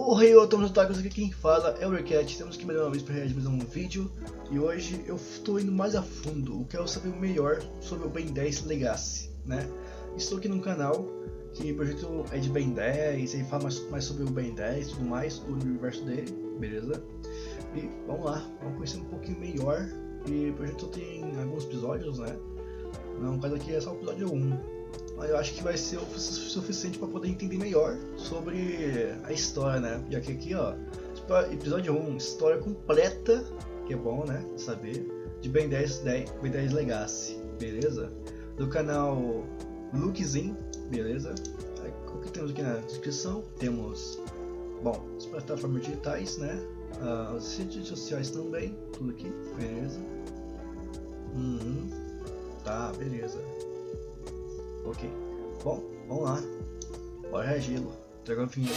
Oi, eu tô nos otários aqui, quem fala é o Recat. Temos que mais uma vez para reagir mais um vídeo. E hoje eu estou indo mais a fundo, eu quero saber melhor sobre o Ben 10 Legacy, né? Estou aqui no canal, que o projeto é de Ben 10, ele fala mais sobre o Ben 10 e tudo mais, o universo dele, beleza? E vamos lá, vamos conhecer um pouquinho melhor. E o projeto tem alguns episódios, né? No caso aqui é só o episódio 1. Mas eu acho que vai ser o suficiente para poder entender melhor sobre a história, né? Já que aqui, ó, episódio 1, história completa, que é bom, né? Saber, de Ben 10 Legacy, beleza? Do canal Lookzin, beleza? O que temos aqui na descrição? Temos, bom, as plataformas digitais, né? As redes sociais também, tudo aqui, beleza? Tá, beleza. Ok, bom, vamos lá, bora reagir-lo, traga o vinheta.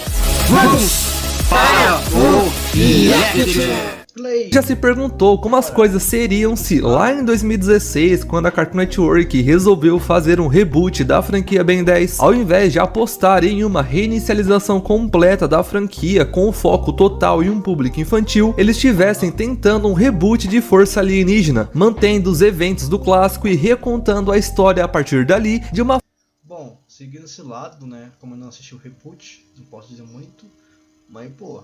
Já se perguntou como as coisas seriam se lá em 2016, quando a Cartoon Network resolveu fazer um reboot da franquia Ben 10, ao invés de apostar em uma reinicialização completa da franquia com foco total em um público infantil, eles estivessem tentando um reboot de Força Alienígena, mantendo os eventos do clássico e recontando a história a partir dali de uma... Bom, seguindo esse lado, né, como eu não assisti o reboot, não posso dizer muito, mas pô,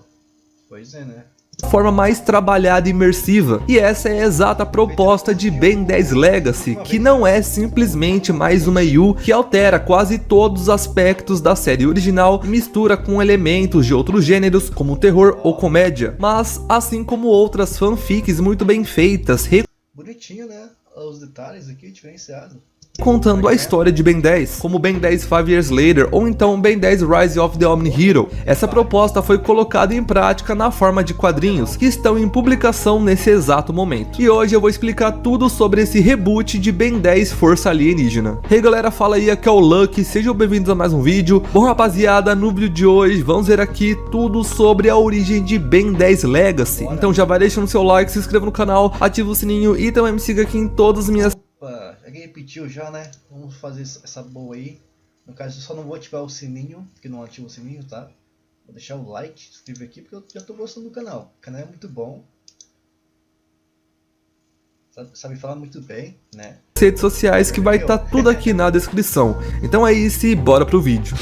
pois é, né? Forma mais trabalhada e imersiva, e essa é a exata proposta de Ben 10 Legacy, que não é simplesmente mais uma EU que altera quase todos os aspectos da série original e mistura com elementos de outros gêneros como terror ou comédia, mas assim como outras fanfics muito bem feitas, bonitinho, né? Os detalhes aqui diferenciados, contando a história de Ben 10, como Ben 10 5 Years Later ou então Ben 10 Rise of the Omni-Hero. Essa proposta foi colocada em prática na forma de quadrinhos, que estão em publicação nesse exato momento. E hoje eu vou explicar tudo sobre esse reboot de Ben 10 Força Alienígena. Hey galera, fala aí, aqui é o Lucky, sejam bem-vindos a mais um vídeo. Bom rapaziada, no vídeo de hoje vamos ver aqui tudo sobre a origem de Ben 10 Legacy. Então já vai deixando seu like, se inscreva no canal, ativa o sininho e também me siga aqui em todas as minhas... Alguém repetiu já, né? Vamos fazer essa boa aí. No caso, eu só não vou ativar o sininho, porque não ativo o sininho, tá? Vou deixar o like, se inscrever aqui, porque eu já tô gostando do canal. O canal é muito bom. Sabe falar muito bem, né? Redes sociais que vai estar tudo aqui na descrição. Então é isso e bora pro vídeo.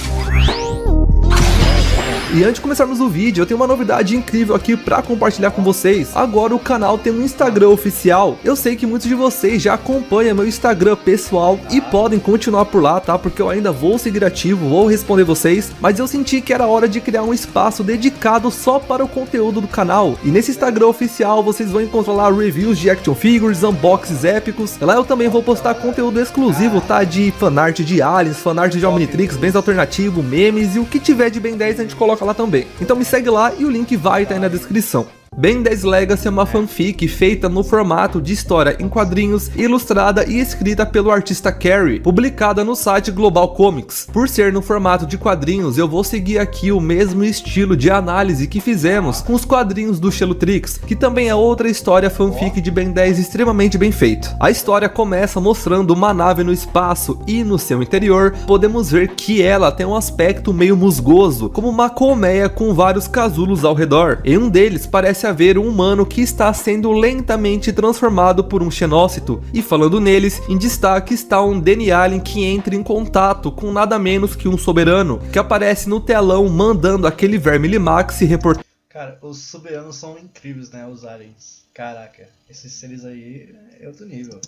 E antes de começarmos o vídeo, eu tenho uma novidade incrível aqui pra compartilhar com vocês. Agora o canal tem um Instagram oficial. Eu sei que muitos de vocês já acompanham meu Instagram pessoal e podem continuar por lá, tá? Porque eu ainda vou seguir ativo, vou responder vocês. Mas eu senti que era hora de criar um espaço dedicado só para o conteúdo do canal. E nesse Instagram oficial vocês vão encontrar lá reviews de action figures, unboxings épicos. Lá eu também vou postar conteúdo exclusivo, tá? De fanart de aliens, fanart de Omnitrix, bens alternativo, memes e o que tiver de Ben 10 a gente coloca lá também. Então me segue lá e o link vai estar aí na descrição. Ben 10 Legacy é uma fanfic feita no formato de história em quadrinhos, ilustrada e escrita pelo artista Carrie, publicada no site Global Comics. Por ser no formato de quadrinhos, eu vou seguir aqui o mesmo estilo de análise que fizemos com os quadrinhos do Xelutrix, que também é outra história fanfic de Ben 10 extremamente bem feita. A história começa mostrando uma nave no espaço e no seu interior podemos ver que ela tem um aspecto meio musgoso, como uma colmeia com vários casulos ao redor. Em um deles parece haver um humano que está sendo lentamente transformado por um xenócito, e falando neles, em destaque está um Danny Allen que entra em contato com nada menos que um soberano, que aparece no telão mandando aquele verme Limax se reportar. Cara, os soberanos são incríveis, né, os aliens. Caraca, esses seres aí é outro nível.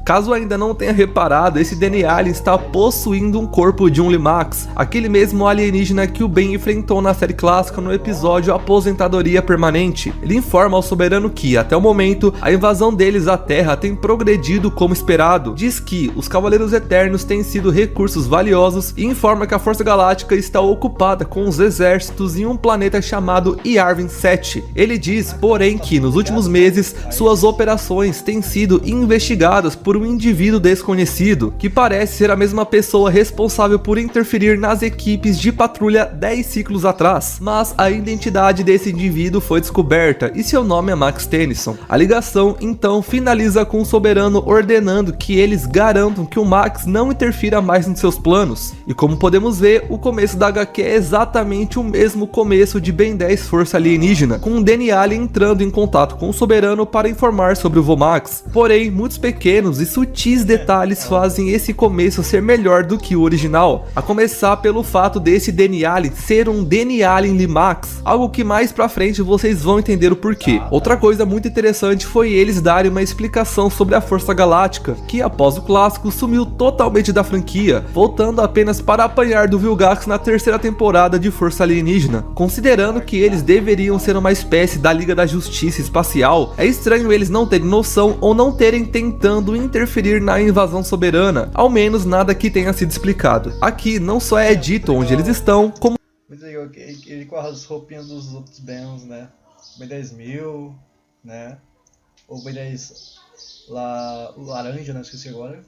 Caso ainda não tenha reparado, esse Danny Allen está possuindo um corpo de um Limax, aquele mesmo alienígena que o Ben enfrentou na série clássica no episódio Aposentadoria Permanente. Ele informa ao soberano que, até o momento, a invasão deles à Terra tem progredido como esperado. Diz que os Cavaleiros Eternos têm sido recursos valiosos e informa que a Força Galáctica está ocupada com os exércitos em um planeta chamado Yavin 7. Ele diz, porém, que nos últimos meses suas operações têm sido investigadas por um indivíduo desconhecido, que parece ser a mesma pessoa responsável por interferir nas equipes de patrulha 10 ciclos atrás, mas a identidade desse indivíduo foi descoberta e seu nome é Max Tennyson. A ligação então finaliza com o Soberano ordenando que eles garantam que o Max não interfira mais nos seus planos, e como podemos ver, o começo da HQ é exatamente o mesmo começo de Ben 10 Força Alienígena, com o Danny Allen entrando em contato com o Soberano para informar sobre o Vomax. Porém, muitos pequenos e sutis detalhes fazem esse começo ser melhor do que o original, a começar pelo fato desse Danny Allen ser um Danny Allen Limax, algo que mais pra frente vocês vão entender o porquê. Outra coisa muito interessante foi eles darem uma explicação sobre a Força Galáctica, que após o clássico sumiu totalmente da franquia, voltando apenas para apanhar do Vilgax na terceira temporada de Força Alienígena. Considerando que eles deveriam ser uma espécie da Liga da Justiça Espacial, é estranho eles não terem noção ou não terem tentando interferir na invasão soberana, ao menos nada que tenha sido explicado. Aqui não só é dito onde eles estão, como ele com as roupinhas dos outros Bens, né? Ben 10.000, né? Ou Ben 10 lá, o laranja, né? Esqueci agora.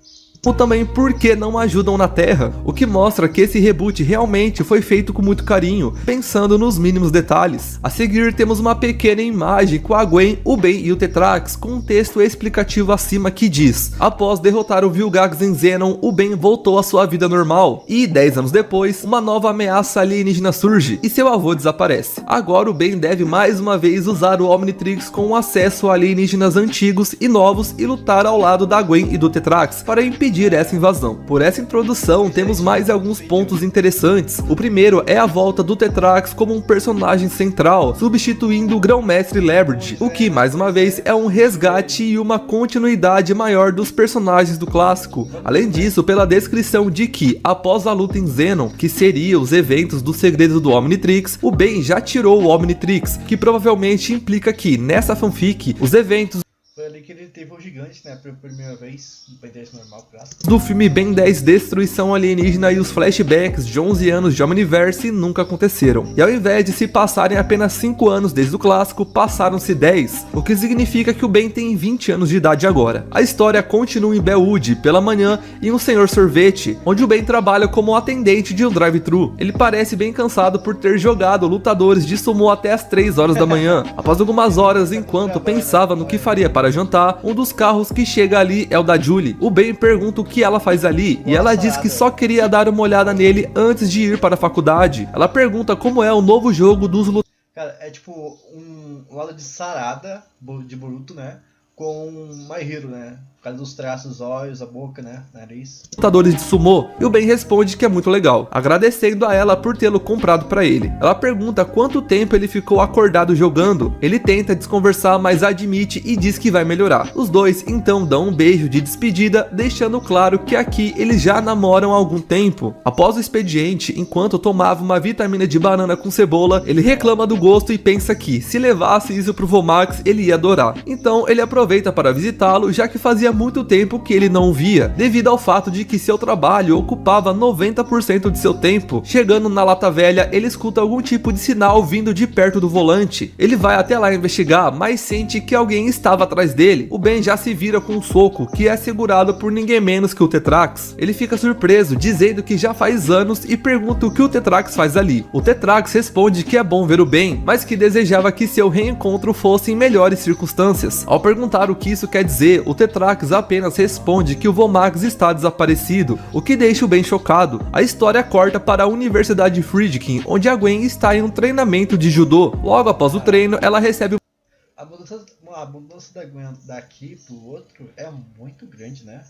ou também porque não ajudam na Terra, o que mostra que esse reboot realmente foi feito com muito carinho, pensando nos mínimos detalhes. A seguir temos uma pequena imagem com a Gwen, o Ben e o Tetrax, com um texto explicativo acima que diz: após derrotar o Vilgax em Zenon, o Ben voltou à sua vida normal, e 10 anos depois, uma nova ameaça alienígena surge, e seu avô desaparece. Agora o Ben deve mais uma vez usar o Omnitrix com acesso a alienígenas antigos e novos e lutar ao lado da Gwen e do Tetrax para impedir essa invasão. Por essa introdução temos mais alguns pontos interessantes. O primeiro é a volta do Tetrax como um personagem central, substituindo o Grão-Mestre Labyrinth, o que mais uma vez é um resgate e uma continuidade maior dos personagens do clássico. Além disso, pela descrição de que, após a luta em Zenon, que seria os eventos do segredo do Omnitrix, o Ben já tirou o Omnitrix, que provavelmente implica que, nessa fanfic, os eventos foi ali que ele teve o gigante, né, pela primeira vez, no Ben 10 normal, clássico. do filme Ben 10 Destruição Alienígena e os flashbacks de 11 anos de Omniverse nunca aconteceram. E ao invés de se passarem apenas 5 anos desde o clássico, passaram-se 10, o que significa que o Ben tem 20 anos de idade agora. A história continua em Bellwood pela manhã em um senhor sorvete, onde o Ben trabalha como atendente de um drive-thru. Ele parece bem cansado por ter jogado lutadores de sumo até as 3 horas da manhã. Após algumas horas, enquanto pensava no que faria para jantar, um dos carros que chega ali é o da Julie. O Ben pergunta o que ela faz ali, e ela diz que só queria dar uma olhada nele antes de ir para a faculdade. Ela pergunta como é o novo jogo dos lutadores. Cara, é tipo um lado de Sarada, de Boruto, né, com My Hero, né, por causa dos traços, olhos, a boca, né, nariz. Lutadores de sumô, e o Ben responde que é muito legal, agradecendo a ela por tê-lo comprado pra ele. Ela pergunta quanto tempo ele ficou acordado jogando. Ele tenta desconversar, mas admite e diz que vai melhorar. Os dois então dão um beijo de despedida, deixando claro que aqui eles já namoram há algum tempo. Após o expediente, enquanto tomava uma vitamina de banana com cebola, ele reclama do gosto e pensa que, se levasse isso pro Vomax, ele ia adorar. Então ele aproveita para visitá-lo, já que fazia muito tempo que ele não o via, devido ao fato de que seu trabalho ocupava 90% de seu tempo. Chegando na lata velha, ele escuta algum tipo de sinal vindo de perto do volante. Ele vai até lá investigar, mas sente que alguém estava atrás dele. O Ben já se vira com um soco, que é segurado por ninguém menos que o Tetrax. Ele fica surpreso, dizendo que já faz anos, e pergunta o que o Tetrax faz ali. O Tetrax responde que é bom ver o Ben, mas que desejava que seu reencontro fosse em melhores circunstâncias. Ao perguntar o que isso quer dizer, o Tetrax apenas responde que o Vomax está desaparecido, o que deixa o Ben chocado. A história corta para a Universidade Friedkin, onde a Gwen está em um treinamento de judô. Logo após o treino, ela recebe A mudança da Gwen daqui pro outro é muito grande, né?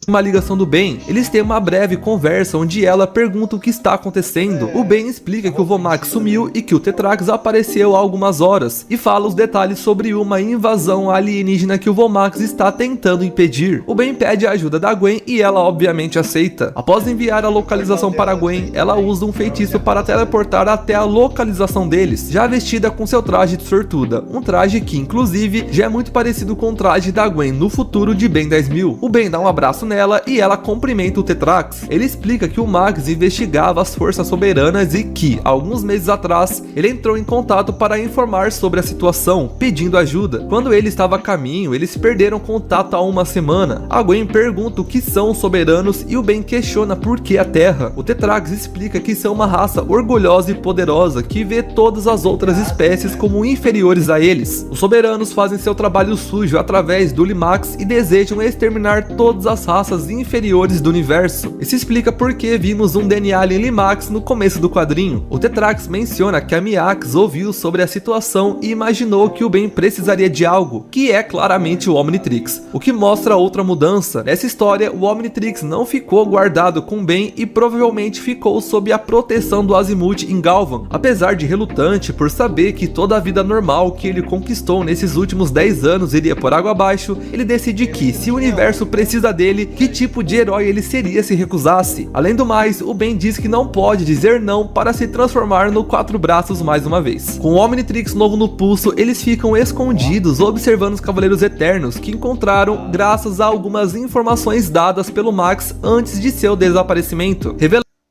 uma ligação do Ben. Eles têm uma breve conversa onde ela pergunta o que está acontecendo. O Ben explica que o Vomax sumiu e que o Tetrax apareceu há algumas horas, e fala os detalhes sobre uma invasão alienígena que o Vomax está tentando impedir. O Ben pede a ajuda da Gwen e ela obviamente aceita. Após enviar a localização para a Gwen, ela usa um feitiço para teleportar até a localização deles, já vestida com seu traje de sortuda, um traje que inclusive já é muito parecido com o traje da Gwen no futuro de Ben 10.000. O Ben dá um abraço nela e ela cumprimenta o Tetrax. Ele explica que o Max investigava as forças soberanas e que, alguns meses atrás, ele entrou em contato para informar sobre a situação, pedindo ajuda. Quando ele estava a caminho, eles perderam contato há uma semana. A Gwen pergunta o que são os soberanos e o Ben questiona por que a Terra. O Tetrax explica que são uma raça orgulhosa e poderosa que vê todas as outras espécies como inferiores a eles. Os soberanos fazem seu trabalho sujo através do Limax e desejam exterminar todas as raças inferiores do universo. Isso explica por que vimos um DNA em Limax no começo do quadrinho. O Tetrax menciona que a Miax ouviu sobre a situação e imaginou que o Ben precisaria de algo, que é claramente o Omnitrix, o que mostra outra mudança. Nessa história, o Omnitrix não ficou guardado com Ben e provavelmente ficou sob a proteção do Azimuth em Galvan. Apesar de relutante por saber que toda a vida normal que ele conquistou nesses últimos 10 anos iria por água abaixo, ele decide que, se o universo precisa dele, que tipo de herói ele seria se recusasse. Além do mais, o Ben diz que não pode dizer não para se transformar no Quatro Braços mais uma vez. Com o Omnitrix novo no pulso, eles ficam escondidos observando os Cavaleiros Eternos que encontraram graças a algumas informações dadas pelo Max antes de seu desaparecimento.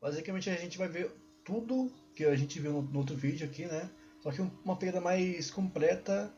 Basicamente a gente vai ver tudo que a gente viu no outro vídeo aqui, né? Só que uma pegada mais completa.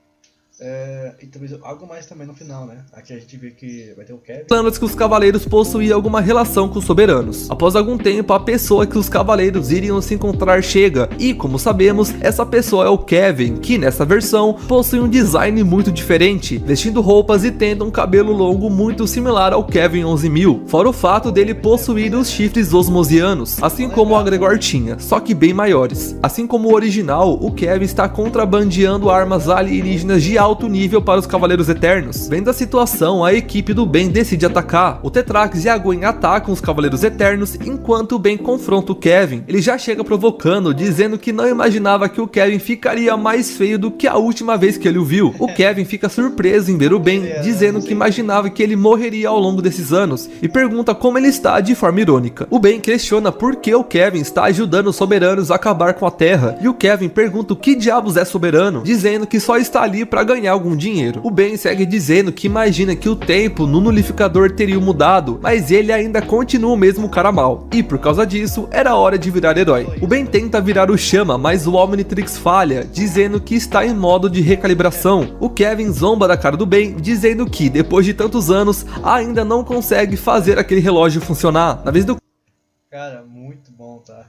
E talvez algo mais também no final, né? Aqui a gente vê que vai ter o Kevin. Antes que os cavaleiros possuíam alguma relação com os soberanos. Após algum tempo, a pessoa que os cavaleiros iriam se encontrar chega. E, como sabemos, essa pessoa é o Kevin, que nessa versão possui um design muito diferente, vestindo roupas e tendo um cabelo longo muito similar ao Kevin 11.000. Fora o fato dele possuir os chifres osmosianos, assim como o Agregor tinha, só que bem maiores. Assim como o original, o Kevin está contrabandeando armas alienígenas de alto nível para os Cavaleiros Eternos. Vendo a situação, a equipe do Ben decide atacar. O Tetrax e a Gwen atacam os Cavaleiros Eternos, enquanto o Ben confronta o Kevin. Ele já chega provocando, dizendo que não imaginava que o Kevin ficaria mais feio do que a última vez que ele o viu. O Kevin fica surpreso em ver o Ben, dizendo que imaginava que ele morreria ao longo desses anos, e pergunta como ele está de forma irônica. O Ben questiona por que o Kevin está ajudando os soberanos a acabar com a Terra, e o Kevin pergunta o que diabos é soberano, dizendo que só está ali para ganhar algum dinheiro. O Ben segue dizendo que imagina que o tempo no nulificador teria mudado, mas ele ainda continua o mesmo cara mal, e por causa disso, era hora de virar herói. O Ben tenta virar o Chama, mas o Omnitrix falha, dizendo que está em modo de recalibração. O Kevin zomba da cara do Ben, dizendo que, depois de tantos anos, ainda não consegue fazer aquele relógio funcionar. Na vez do... Cara, muito bom, tá?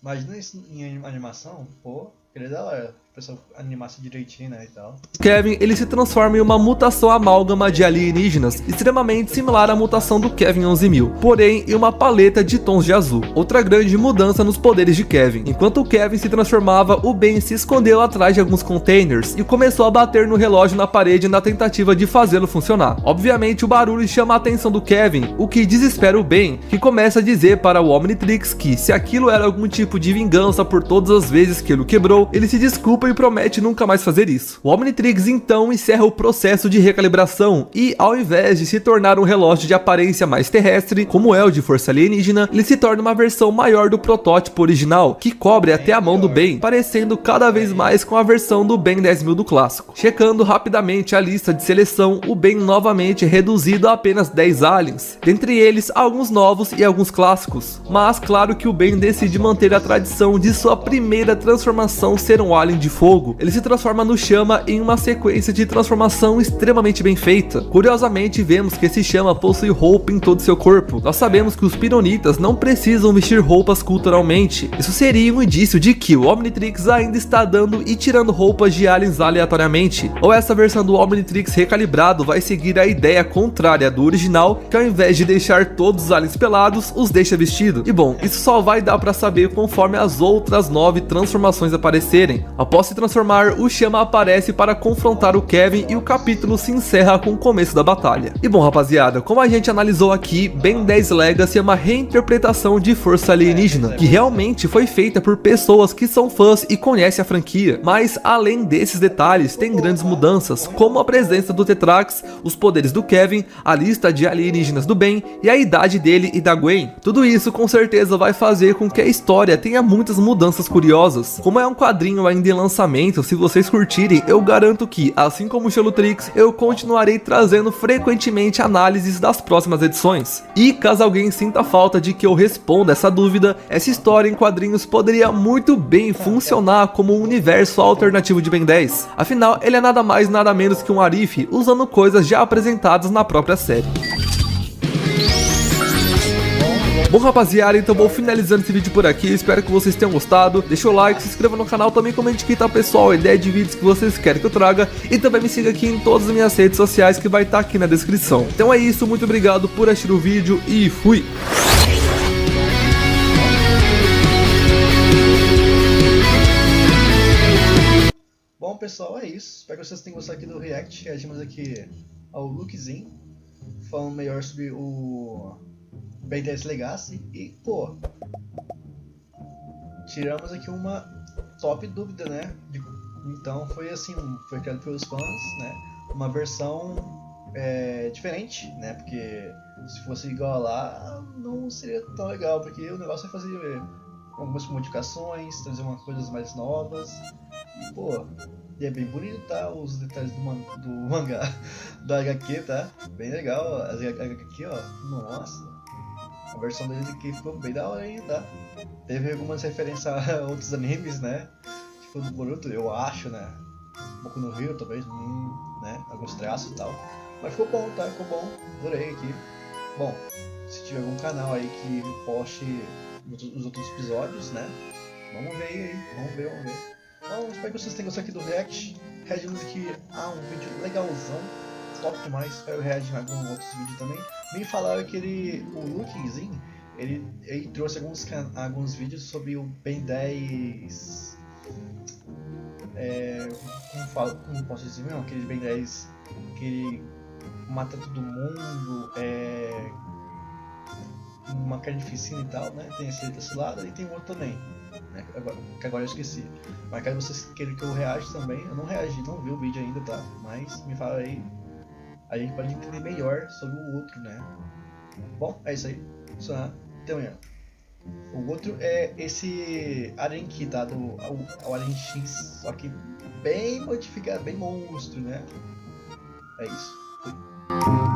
Imagina isso em animação, pô, que da hora. O pessoal animasse direitinho, né, e tal. Kevin, ele se transforma em uma mutação amálgama de alienígenas, extremamente similar à mutação do Kevin 11.000, porém em uma paleta de tons de azul. Outra grande mudança nos poderes de Kevin. Enquanto o Kevin se transformava, o Ben se escondeu atrás de alguns containers e começou a bater no relógio na parede na tentativa de fazê-lo funcionar. Obviamente o barulho chama a atenção do Kevin, o que desespera o Ben, que começa a dizer para o Omnitrix que, se aquilo era algum tipo de vingança por todas as vezes que ele o quebrou, ele se desculpa e promete nunca mais fazer isso. O Omnitrix então encerra o processo de recalibração e, ao invés de se tornar um relógio de aparência mais terrestre, como é o de força alienígena, ele se torna uma versão maior do protótipo original, que cobre até a mão do Ben, parecendo cada vez mais com a versão do Ben 10.000 do clássico. Checando rapidamente a lista de seleção, o Ben novamente é reduzido a apenas 10 aliens, dentre eles alguns novos e alguns clássicos, mas claro que o Ben decide manter a tradição de sua primeira transformação ser um alien de fogo. Ele se transforma no Chama em uma sequência de transformação extremamente bem feita. Curiosamente, vemos que esse Chama possui roupa em todo seu corpo. Nós sabemos que os Pironitas não precisam vestir roupas culturalmente. Isso seria um indício de que o Omnitrix ainda está dando e tirando roupas de aliens aleatoriamente. Ou essa versão do Omnitrix recalibrado vai seguir a ideia contrária do original, que ao invés de deixar todos os aliens pelados, os deixa vestido. E bom, isso só vai dar pra saber conforme as outras 9 transformações aparecerem. Após se transformar, o Chama aparece para confrontar o Kevin e o capítulo se encerra com o começo da batalha. E bom, rapaziada, como a gente analisou aqui, Ben 10 Legacy é uma reinterpretação de Força Alienígena, que realmente foi feita por pessoas que são fãs e conhecem a franquia. Mas além desses detalhes, tem grandes mudanças, como a presença do Tetrax, os poderes do Kevin, a lista de alienígenas do Ben e a idade dele e da Gwen. Tudo isso com certeza vai fazer com que a história tenha muitas mudanças curiosas. Como é um quadrinho quadrinho ainda em lançamento, se vocês curtirem, eu garanto que, assim como o Xelutrix, eu continuarei trazendo frequentemente análises das próximas edições. E caso alguém sinta falta de que eu responda essa dúvida, essa história em quadrinhos poderia muito bem funcionar como um universo alternativo de Ben 10. Afinal, ele é nada mais nada menos que um Arif usando coisas já apresentadas na própria série. Bom, rapaziada, então vou finalizando esse vídeo por aqui, espero que vocês tenham gostado. Deixa o like, se inscreva no canal, também comente aqui, tá, pessoal, a ideia de vídeos que vocês querem que eu traga. E também me siga aqui em todas as minhas redes sociais, que vai estar aqui na descrição. Então é isso, muito obrigado por assistir o vídeo e fui! Bom, pessoal, é isso. Espero que vocês tenham gostado aqui do react. Reagimos aqui ao lookzinho, falando melhor sobre o Ben 10 Legacy. E, pô, tiramos aqui uma top dúvida, né? Então foi assim, foi criado pelos fãs, né? Uma versão diferente, né? Porque se fosse igual lá, não seria tão legal, porque o negócio é fazer algumas modificações, trazer umas coisas mais novas. E, pô, e é bem bonito, tá? Os detalhes do mangá, do HQ, tá? Bem legal, as HQ, ó, nossa. A versão deles aqui ficou bem da hora aí, tá? Teve algumas referências a outros animes, né? Tipo do Boruto, eu acho, né? Um pouco no Rio, talvez, né? Alguns traços e tal. Mas ficou bom, tá? Ficou bom, adorei aqui. Bom, se tiver algum canal aí que poste os outros episódios, né? Vamos ver aí, vamos ver. Então, espero que vocês tenham gostado aqui do react. Reagimos aqui a um vídeo legalzão, top demais. Espero reagir em alguns outros vídeos também. Me falaram que o Lookzinho, ele trouxe alguns vídeos sobre o Ben 10. Como posso dizer mesmo? Aquele Ben 10 que ele mata todo mundo, uma carnificina e tal, né? Tem esse lado e tem o outro também, né? Que agora eu esqueci. Mas caso vocês queiram que eu reaja também, eu não reagi, não vi o vídeo ainda, tá? Mas me fala aí, a gente pode entender melhor sobre o outro, né? Bom, é isso aí. Até amanhã. O outro é esse Arenki, tá? Ao Aren X, só que bem modificado, bem monstro, né? É isso. Fui.